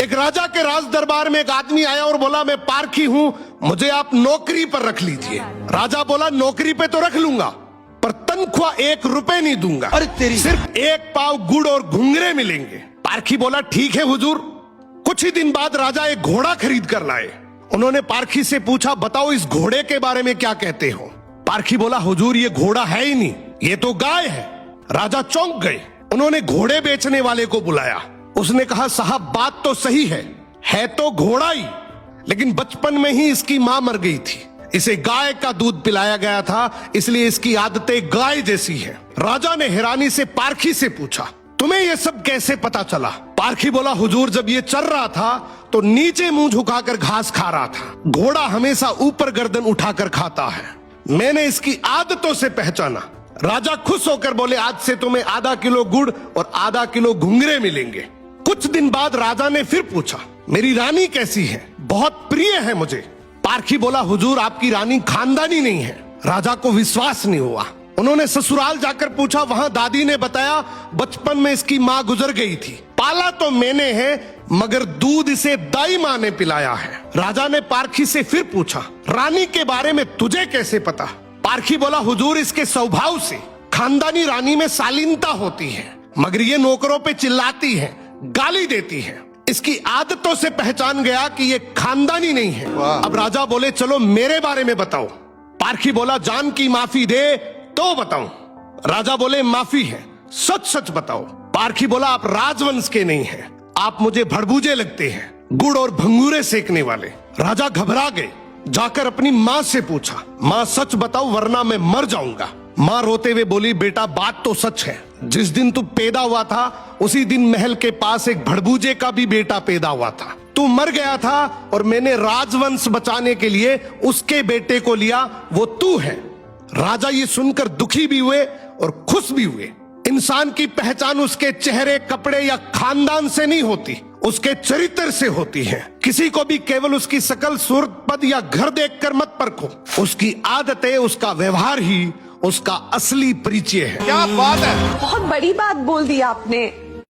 एक राजा के राज दरबार में एक आदमी आया और बोला, मैं पारखी हूँ, मुझे आप नौकरी पर रख लीजिए। राजा बोला, नौकरी पे तो रख लूंगा, पर तनख्वाह 1 रुपए नहीं दूंगा। अरे तेरी, सिर्फ 1 पाव गुड़ और घुंघरे मिलेंगे। पारखी बोला, ठीक है हुजूर। कुछ ही दिन बाद राजा एक घोड़ा खरीद कर लाए। उन्होंने पारखी से पूछा, बताओ इस घोड़े के बारे में क्या कहते हो। पारखी बोला, हुजूर ये घोड़ा है ही नहीं, ये तो गाय है। राजा चौंक गए। उन्होंने घोड़े बेचने वाले को बुलाया। उसने कहा, साहब बात तो सही है तो घोड़ा ही, लेकिन बचपन में ही इसकी मां मर गई थी, इसे गाय का दूध पिलाया गया था, इसलिए इसकी आदतें गाय जैसी है। राजा ने हैरानी से पारखी से पूछा, तुम्हें यह सब कैसे पता चला। पारखी बोला, हुजूर जब ये चल रहा था तो नीचे मुंह झुकाकर घास खा रहा था, घोड़ा हमेशा ऊपर गर्दन उठाकर खाता है, मैंने इसकी आदतों से पहचाना। राजा खुश होकर बोले, आज से तुम्हें आधा किलो गुड़ और आधा किलो घुंघरे मिलेंगे। कुछ दिन बाद राजा ने फिर पूछा, मेरी रानी कैसी है, बहुत प्रिय है मुझे। पारखी बोला, हुजूर आपकी रानी खानदानी नहीं है। राजा को विश्वास नहीं हुआ। उन्होंने ससुराल जाकर पूछा, वहां दादी ने बताया, बचपन में इसकी मां गुजर गई थी, पाला तो मैंने है, मगर दूध इसे दाई मां ने पिलाया है। राजा ने पारखी से फिर पूछा, रानी के बारे में तुझे कैसे पता। पारखी बोला, हुजूर इसके स्वभाव से खानदानी रानी में शालीनता होती है, मगर ये नौकरों पे चिल्लाती है, गाली देती है, इसकी आदतों से पहचान गया कि ये खानदानी नहीं है। अब राजा बोले, चलो मेरे बारे में बताओ। पारखी बोला, जान की माफी दे तो बताऊं। राजा बोले, माफी है, सच सच बताओ। पारखी बोला, आप राजवंश के नहीं हैं, आप मुझे भड़बूजे लगते हैं, गुड़ और भंगूरे सेकने वाले। राजा घबरा गए। जाकर अपनी माँ से पूछा, माँ सच बताओ वरना मैं मर जाऊंगा। माँ रोते हुए बोली, बेटा बात तो सच है, जिस दिन तू पैदा हुआ था उसी दिन महल के पास एक भड़बूजे का भी बेटा पैदा हुआ था, तू मर गया था और मैंने राजवंश बचाने के लिए उसके बेटे को लिया, वो तू है। राजा ये सुनकर दुखी भी हुए और खुश भी हुए। इंसान की पहचान उसके चेहरे, कपड़े या खानदान से नहीं होती, उसके चरित्र से होती है। किसी को भी केवल उसकी शकल, सूरत, पद या घर देखकर मत परखो, उसकी आदतें, उसका व्यवहार ही उसका असली परिचय है। क्या बात है, बहुत बड़ी बात बोल दी आपने।